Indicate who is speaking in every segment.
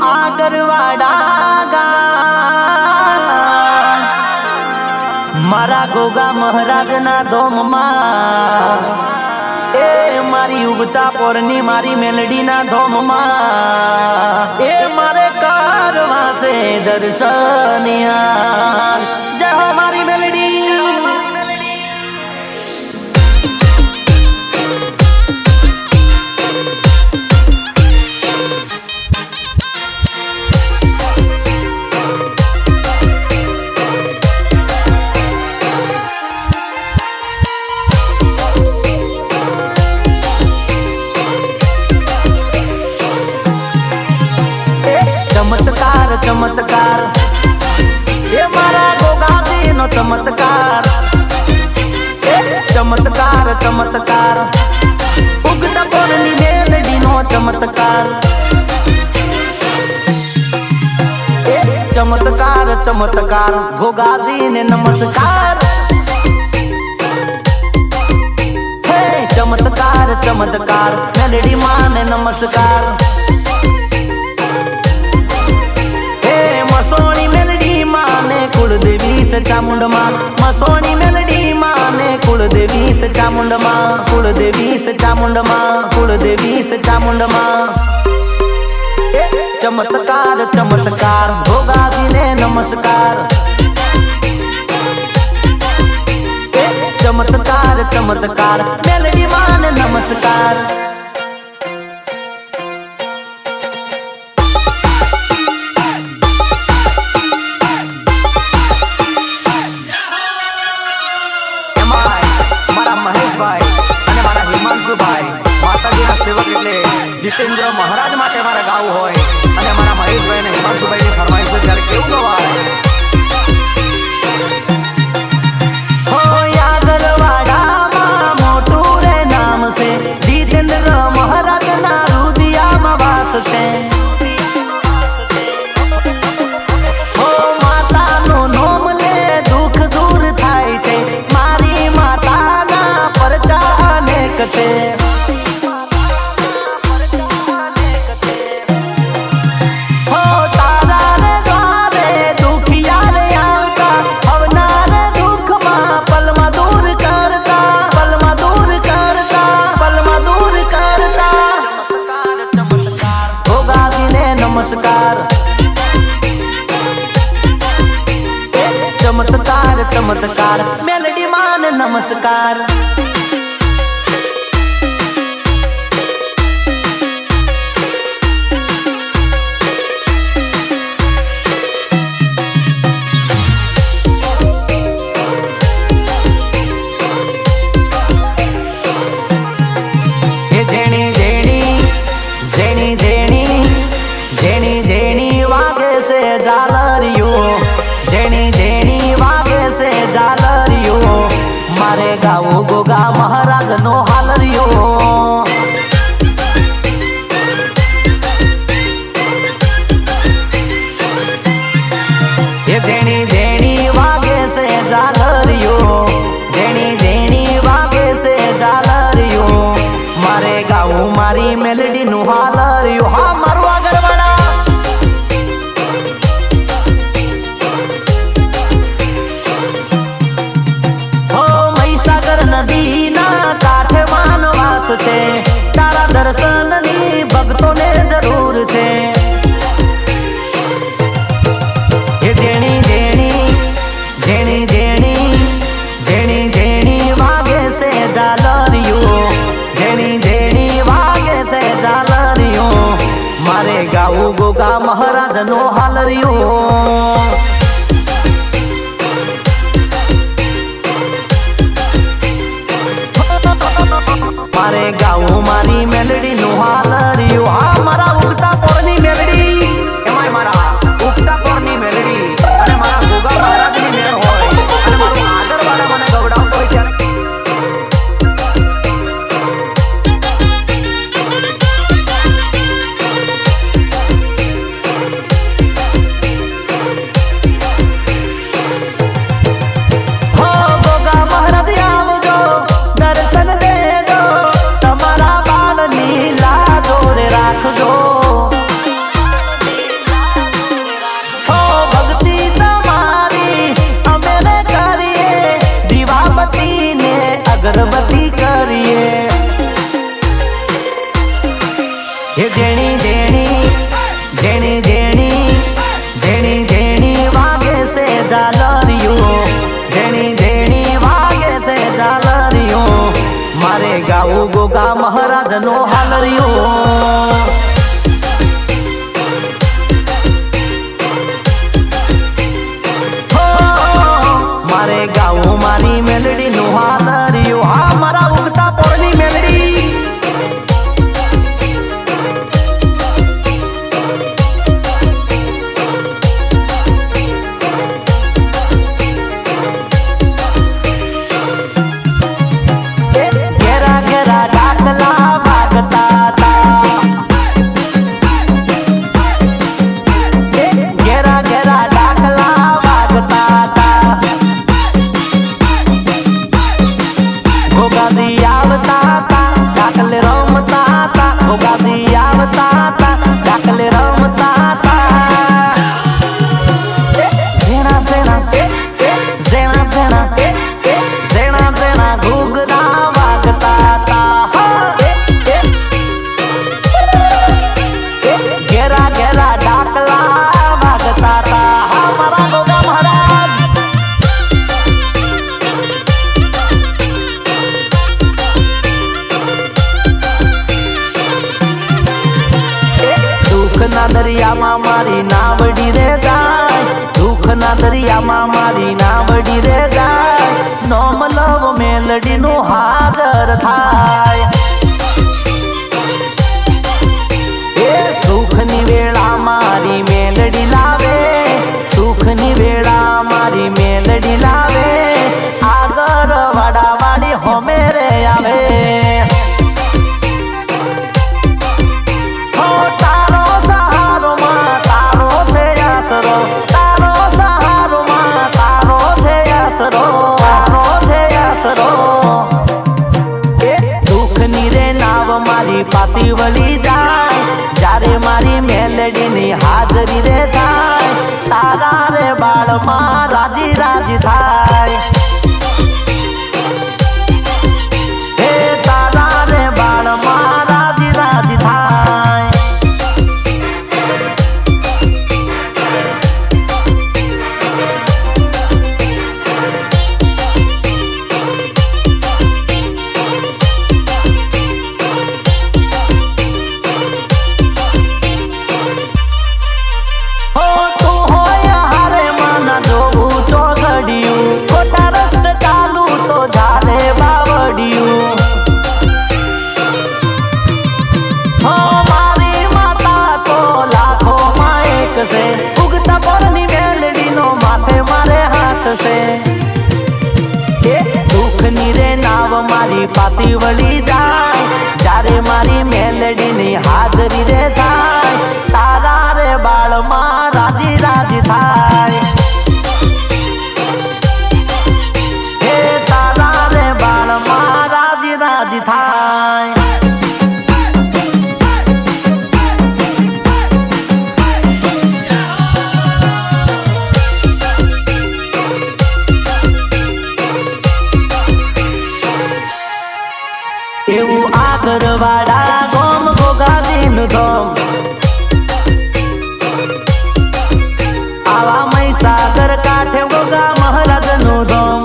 Speaker 1: આગરવાડા મારા ગોગા મહારાજના ધોમમાં એ મારી ઉગતા પોરની મારી મેલડીના ધોમમાં એ મારે કરવા છે દર્શનિયા જય હો મારી મેલડી चमत्कार चमत्कार ये मारा गोगादी नो चमत्कार चमत्कार चमत्कार उगता पोरनी मेलडी नो चमत्कार चमत्कार चमत्कार गोगादी ने नमस्कार हे चमत्कार चमत्कार मेलडी मां ने नमस्कार मसोनी मेलडी माने कुलदेवी से चामुंड मां मसोनी मेलडी माने कुलदेवी से चामुंड मां कुलदेवी से चामुंड मां कुलदेवी से चामुंड मां चमत्कार चमत्कार भोगाजी ने नमस्कार चमत्कार चमत्कार मेलडी माने नमस्कार जितेंद्र महाराज माटे मारा गाव होय अने मारा महेश भाई ने हिमांशु भाई ની ફરમાઈશ છે ત્યારે કેવું ગવાય हो यागरवाड़ा માં મોટું રે નામ છે જીતેન્દ્ર મહારાજ ના રુદિયામાં વાસ છે हो માતાનું નામ લે દુઃખ દૂર થાય છે મારી માતાના પરચા અનેક છે नमस्कार चमत्कार चमत्कार मेलडी मान नमस्कार गोगा महाराज नो हालरियो ये जेनी जेनी वागे से जालरियो जेनी जेनी वागे से जालरियो मारे गाँव मारी मेलडी नु हालरियो हा मारू आगरवाड़ा नदी ना काठे मानवास छे तारा दर्शन नी भक्तों ने जरूर छे ये जेनी जेनी जेनी जेनी जेनी जेनी वागे से जालरियो जेनी जेनी वागे से जालरियो मारे गाँव गोगा महाराज नो हालरियो मारे गाँव मारी मेलडी नु हालरियो हा मारा उगता पोरनी मेलडी एमाय मारा उगता पोरनी मेलडी अने मारा गोगा महाराज नी मेल होय अने मारो आगरवाड़ा मने गवडावतो होय त्यारे हो गोगा महाराज आवजो दर्शन दे તમારા બાલ નીલા દોરે રાખજો ગોગા મહારાજ નો હાલરિયો મારે ગાવું મારી મેલડી નું હાલરિયો હા મારા ઉગતા પોરની મેલડી દરિયામાં મારી નાવડી રે જાય દુઃખના દરિયામાં મારી નાવડી રે જાય નોમ લવ મેલડી નું હાજર થાય એ સુખની વેળા મારી મેલડી લાવે સુખની વેળા મારી મેલડી લાવે આગળ વાડા વાળી હોમે રે આવે પાછી વળી જાય જ્યારે મારી મેલડી ની હાજરી રે થાય તારા રે બાળમાં રાજી રાજી થાય હે તારા રે બાળમાં રાજી રાજી થાય ઉગતા પોરની મેલડી નો માથે મારે હાથ છે દુઃખની રે નાવ મારી પાછી વળી જાય જ્યારે મારી મેલડી ની હાજરી રે થાય તારા રે બાળમાં રાજી રાજી થાય હે તારા રે બાળમાં રાજી રાજી થાય એવું આગરવાડા ગોમ ગોગાજીનું ધોમ આવા મહીસાગર કાંઠે ગોગા મહારાજનું ધોમ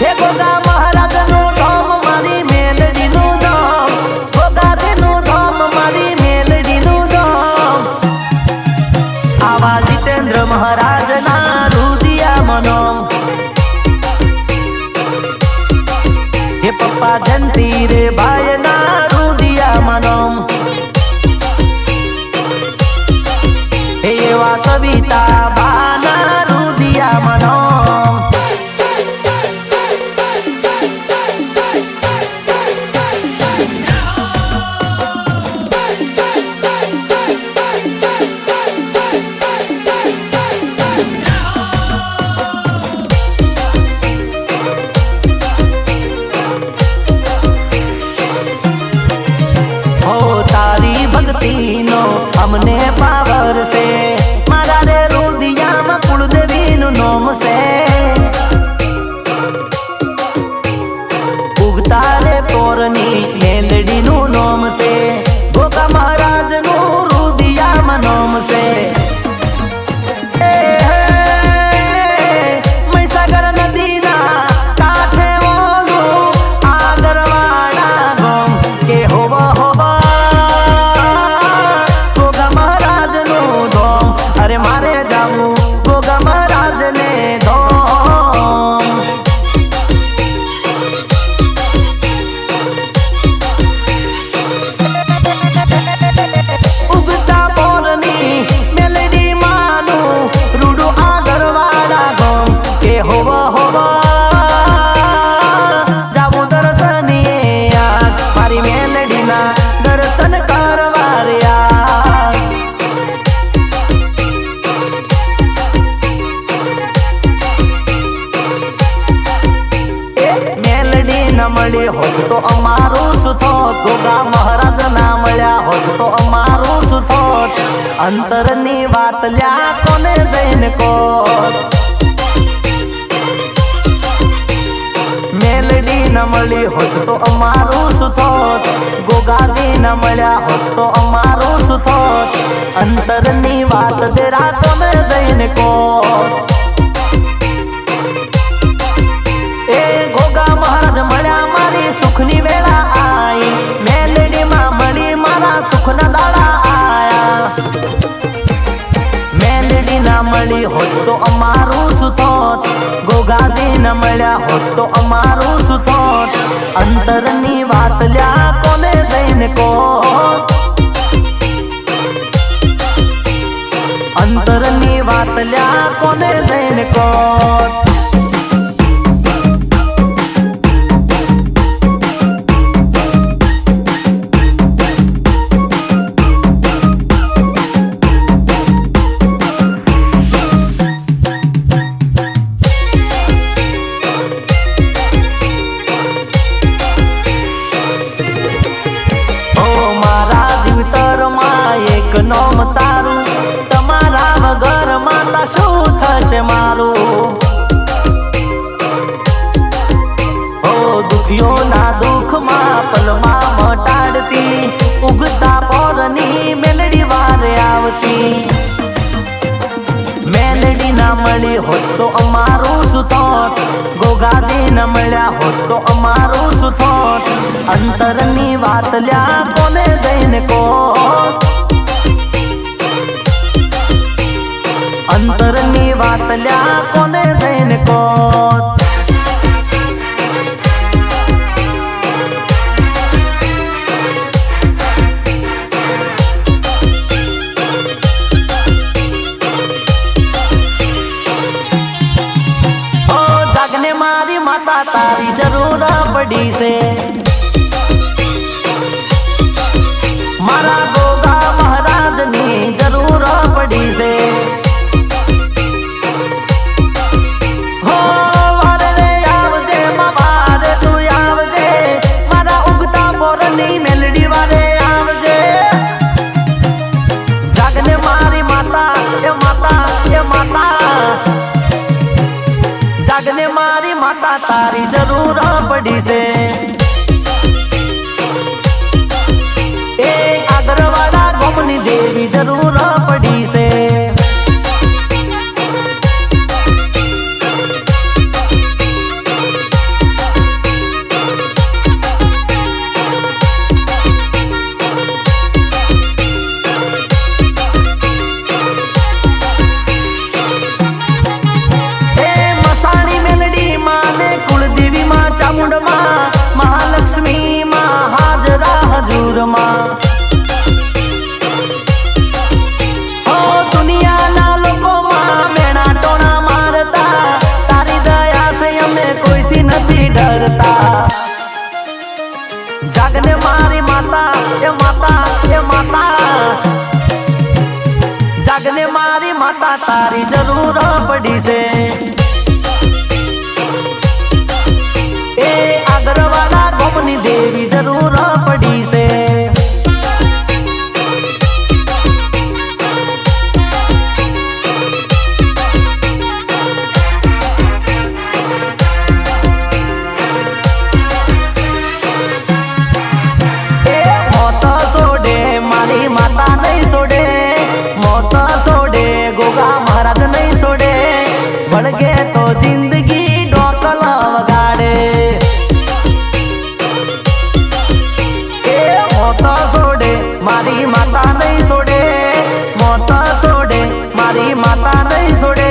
Speaker 1: હે ગોગા મહારાજનું ધોમ મારી મેલડીનું ધોમ ગોગાજીનું ધોમ મારી મેલડીનું ધોમ આવા જીતેન્દ્ર મહારાજના રુદિયા મનોમ हे पप्पा जंती रे भाई ना रुदिया मनोम हे वा सविता बाना रुदिया मनोम हमने पावर से मारा रे रुदिया में कुलदेवी नु नोम से उगता रे पोरनी मेलडी नु नोम से गोगा महाराज नु रुदिया में नोम से महीसागर नदी ना काठे ओलू होत तो अमारू सुथोत गोगा महाराज ना मळ्या होत तो अमारू सुथोत अंतरनी वातल्या कोने जैन कोत मेलडी न मळी होत तो अमारू सुथोत गोगाजी न मळ्या होत तो अमारू सुथोत अंतरनी वात देरा कोने जैन कोत सुखनी वेला आई मेलडी मां मळी मारा सुखना दाड़ा आया मेलडी ना मळी होत तो अमारू सुथोत गोगाजी न मळ्या होत तो अमारू सुथोत अंतरनी वातल्या कोने जैन कोत अंतरनी वातल्या कोने जैन कोत नोम तारू तमारा वगर माता शू थशे मारू ओ दुखियो ना दुख मा पलमा मटाड़ती उगता पोरनी मेलडी वारे आवती मेलडी ना मळी होत तो अमारू सुथोत गोगाजी न मळ्या होत तो अमारू सुथोत अंतरनी वातल्या कोने जैन कोत अंतरनी वातल्या कोने जैन कोत ओ जागने मारी माता तारी जरूर पड़ी से मारा गोगा महाराज नी जरूर पड़ी से जागने मारी माता तारी जरूर पड़ी से आगरवाड़ा गोमनी देवी जरूर पड़ी से महालक्ष्मी मां हाजरा हजूर मां ओ दुनिया ना लोगों मां मेणा टोना मारता तारी दया से हमें कोई थी नहीं डरता जागने मारी माता ये माता ये माता जागने मारी माता तारी जरूर पड़ी से आगरवाड़ा गोमनी देवी जरूर पड़ी से मौत सोडे मारी माता नहीं सोडे मौत सोडे गोगा महाराज नहीं सोडे बढ़ गए तो जिंदगी डोकला वगाड़े सोडे मारी माता नहीं सोडे मौत सोडे मारी माता नहीं सोडे